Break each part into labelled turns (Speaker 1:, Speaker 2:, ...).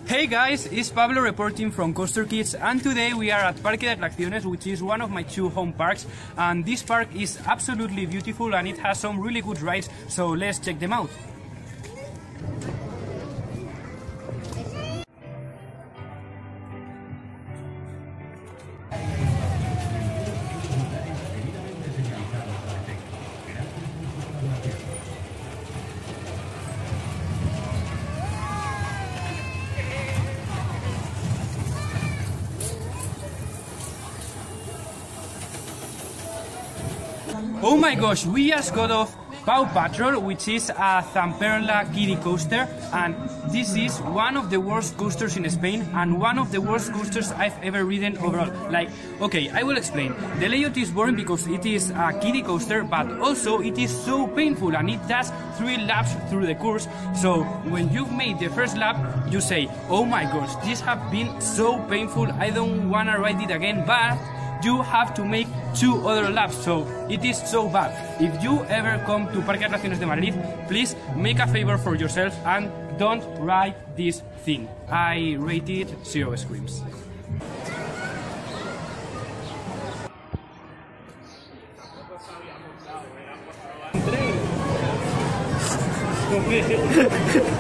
Speaker 1: Hey guys, it's Pablo reporting from Coaster Kids, and today we are at Parque de Atracciones, which is one of my two home parks, and this park is absolutely beautiful and it has some really good rides, so let's check them out. Oh my gosh, we just got off Paw Patrol, which is a Zamperla kiddie coaster, and this is one of the worst coasters in Spain and one of the worst coasters I've ever ridden overall. Like, okay, I will explain. The layout is boring because it is a kiddie coaster, but also it is so painful and it does 3 laps through the course. So when you've made the first lap, you say, oh my gosh, this has been so painful, I don't wanna ride it again, but you have to make 2 other laps, so it is so bad. If you ever come to Parque Atracciones de Madrid, please make a favor for yourself and don't ride this thing. I rate it 0 screams.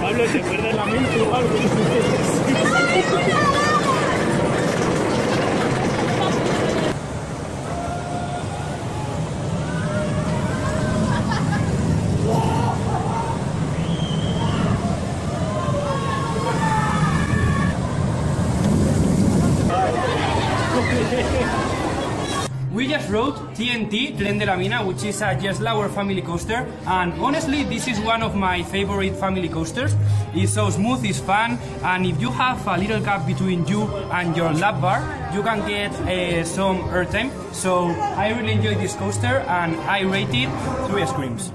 Speaker 2: Pablo, ¿te acuerdas la mente o algo?
Speaker 1: We just rode TNT Glendale, which is a Jesslauer family coaster, and honestly this is one of my favorite family coasters. It's so smooth, it's fun, and if you have a little gap between you and your lap bar, you can get some airtime. So I really enjoy this coaster and I rate it 3 screams.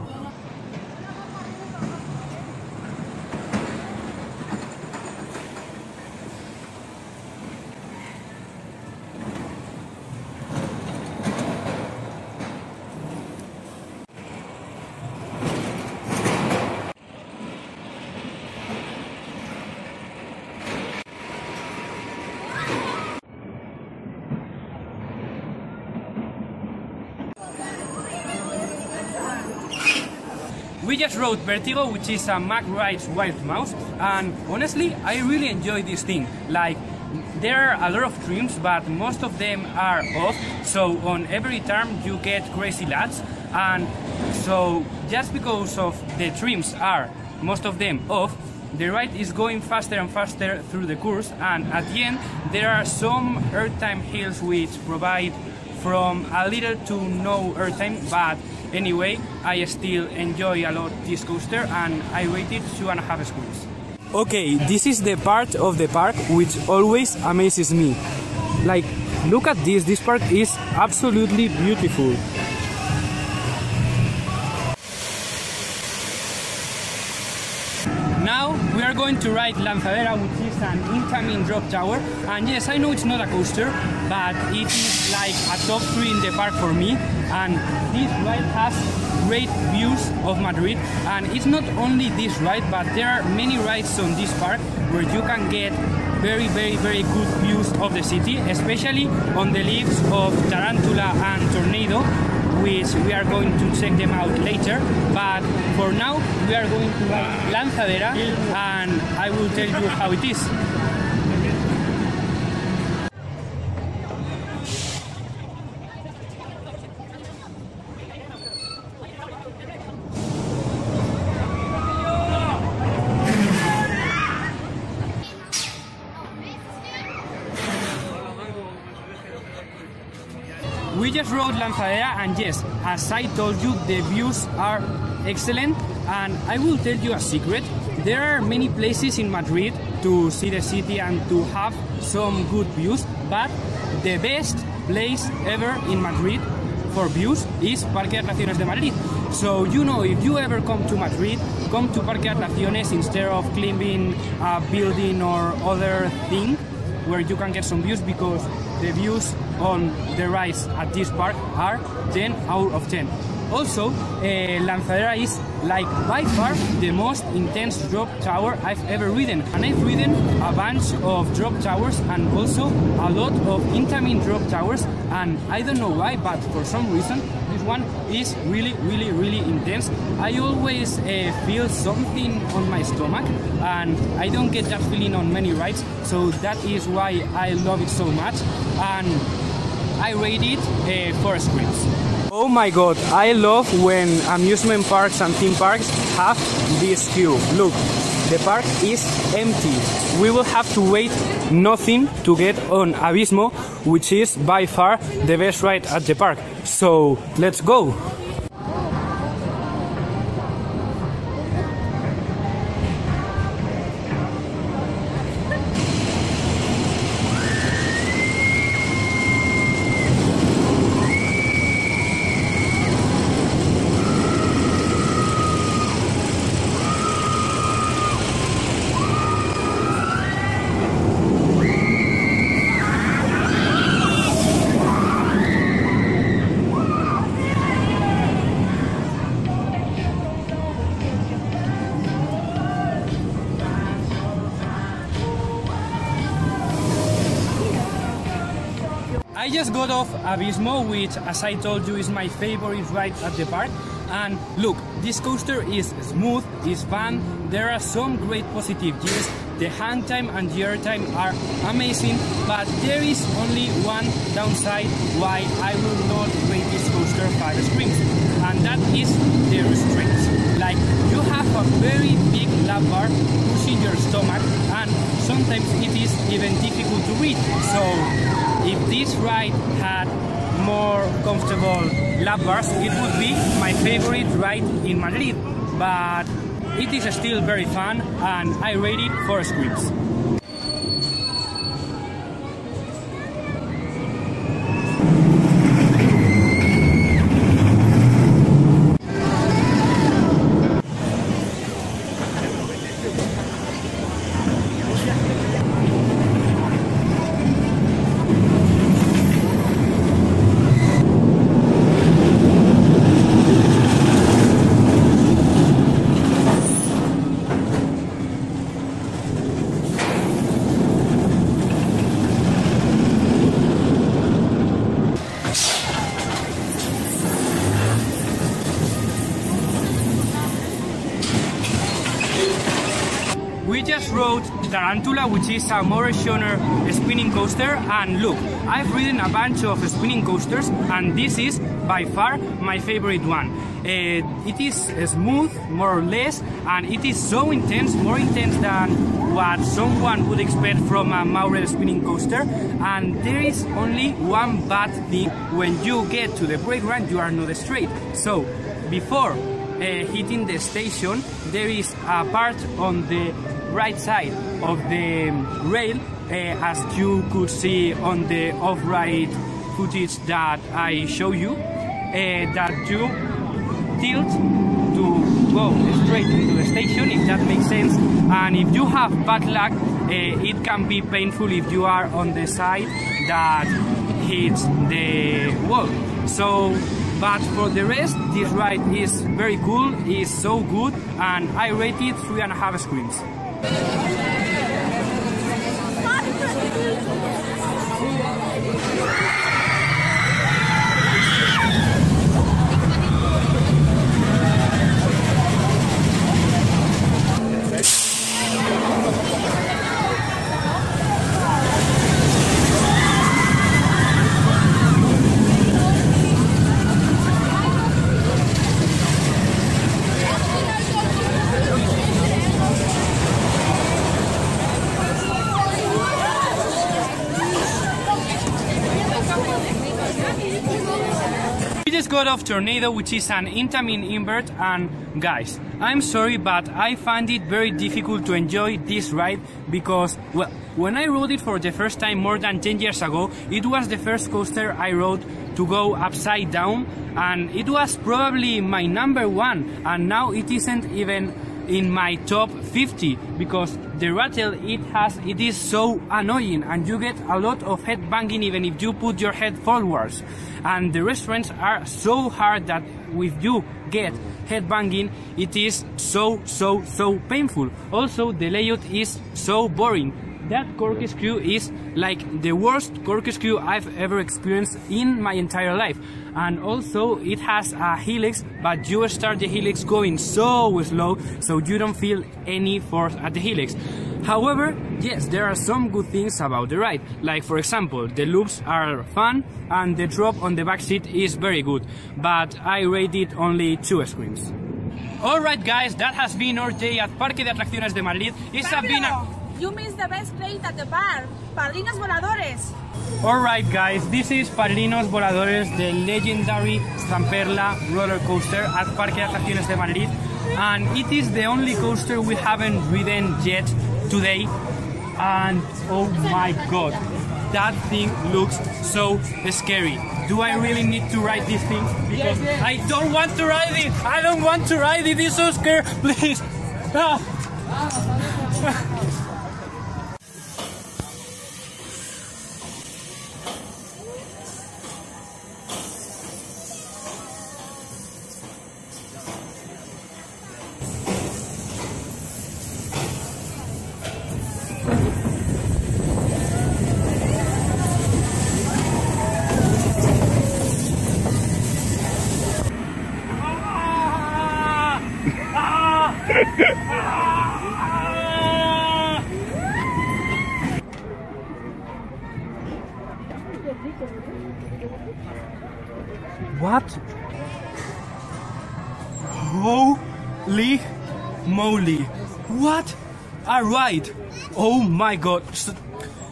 Speaker 1: We just rode Vertigo, which is a Mack Rides Wild Mouse, and honestly, I really enjoy this thing. Like, there are a lot of trims, but most of them are off, so on every turn you get crazy lads, and so just because of the trims are, most of them off, the ride is going faster and faster through the course, and at the end there are some airtime hills which provide from a little to no airtime, but anyway, I still enjoy a lot this coaster and I rate it 2.5 screams. Okay, this is the part of the park which always amazes me. Like, look at this park is absolutely beautiful. Now we are going to ride Lanzadera, which is an incoming drop tower, and yes, I know it's not a coaster, but it is like a top 3 in the park for me, and this ride has great views of Madrid, and it's not only this ride, but there are many rides on this park where you can get very good views of the city, especially on the leaves of Tarantula and Tornado, which we are going to check them out later, but for now we are going to ride Lanzadera and I will tell you how it is. We just rode Lanzadera, and yes, as I told you, the views are excellent, and I will tell you a secret. There are many places in Madrid to see the city and to have some good views, but the best place ever in Madrid for views is Parque Atracciones de Madrid. So, you know, if you ever come to Madrid, come to Parque Atracciones instead of climbing a building or other thing where you can get some views, because the views on the rides at this park are 10 out of 10. also, Lanzadera is like by far the most intense drop tower I've ever ridden, and I've ridden a bunch of drop towers and also a lot of incoming drop towers, and I don't know why, but for some reason this one is really intense. I always feel something on my stomach, and I don't get that feeling on many rides, so that is why I love it so much, and I rate it 4 screens. Oh my god, I love when amusement parks and theme parks have this queue. Look, the park is empty. We will have to wait nothing to get on Abismo, which is by far the best ride at the park. So let's go! I just got off Abismo, which, as I told you, is my favorite ride at the park. And look, this coaster is smooth, is fun, there are some great positive gears, the hang time and gear time are amazing, but there is only one downside why I will not rate this coaster 5 screens, and that is the restraints. Like, you have a very big lap bar pushing your stomach, and sometimes it is even difficult to read. So if this ride had more comfortable lap bars, it would be my favorite ride in Madrid, but it is still very fun, and I rate it 4 screens. We just rode Tarantula, which is a more genre spinning coaster, and look, I've ridden a bunch of spinning coasters, and this is by far my favorite one. It is smooth, more or less, and it is so intense, more intense than what someone would expect from a Maurel spinning coaster. And there is only one bad thing: when you get to the brake run, you are not straight. So before hitting the station, there is a part on the right side of the rail, as you could see on the off-ride footage that I show you, that you tilt to go straight into the station, if that makes sense. And if you have bad luck, it can be painful if you are on the side that hits the wall. So, but for the rest, this ride is very cool, is so good, and I rate it 3.5 screens. Got off Tornado, which is an incoming invert, and guys, I'm sorry, but I find it very difficult to enjoy this ride because, well, when I rode it for the first time more than 10 years ago, it was the first coaster I rode to go upside down, and it was probably my #1, and now it isn't even in my top 50 because the rattle it is so annoying and you get a lot of head banging even if you put your head forwards, and the restaurants are so hard that if you get head banging it is so painful. Also the layout is so boring. That corkscrew is like the worst corkscrew I've ever experienced in my entire life. And also it has a helix, but you start the helix going so slow, so you don't feel any force at the helix. However, yes, there are some good things about the ride. Like for example, the loops are fun and the drop on the back seat is very good. But I rated only 2 screens. Alright guys, that has been our day at Parque de Atracciones de Madrid. It's been
Speaker 3: You missed the best place at the park, Padrinos Voladores.
Speaker 1: Alright guys, this is Padrinos Voladores, the legendary Zamperla roller coaster at Parque de Atracciones de Madrid. And it is the only coaster we haven't ridden yet today. And oh my god, that thing looks so scary. Do I really need to ride this thing? Because I don't want to ride it! I don't want to ride it, it's so scary, please! Ah. What? Holy moly! What a ride! Oh my god!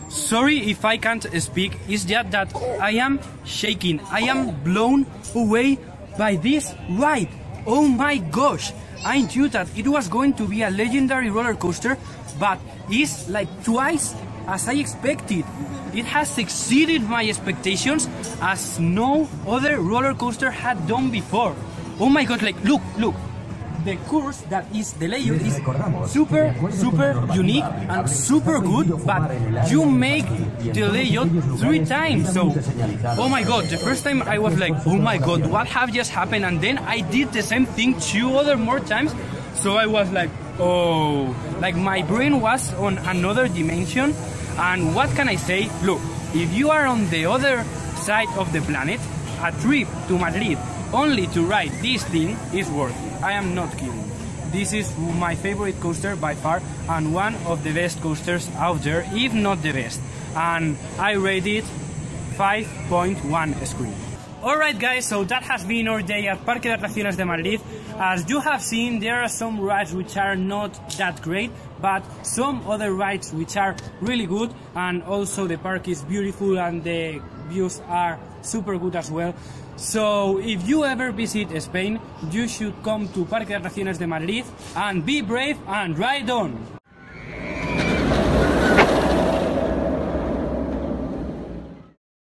Speaker 1: Sorry if I can't speak, it's just that I am shaking. I am blown away by this ride. Oh my gosh! I knew that it was going to be a legendary roller coaster, but it's like twice as I expected. It has exceeded my expectations as no other roller coaster had done before. Oh my god, like look, the course that is the layout is super unique and super good, but you make the layout 3 times. So oh my god, the first time I was like, oh my god, what have just happened? And then I did the same thing 2 other more times. So I was like, oh, like my brain was on another dimension. And what can I say? Look, if you are on the other side of the planet, a trip to Madrid only to ride this thing is worth it. I am not kidding. This is my favorite coaster by far and one of the best coasters out there, if not the best. And I rated 5.1 screen. Alright guys, so that has been our day at Parque de Atracciones de Madrid. As you have seen, there are some rides which are not that great, but some other rides which are really good, and also the park is beautiful and the views are super good as well. So if you ever visit Spain, you should come to Parque de Atracciones de Madrid and be brave and ride on!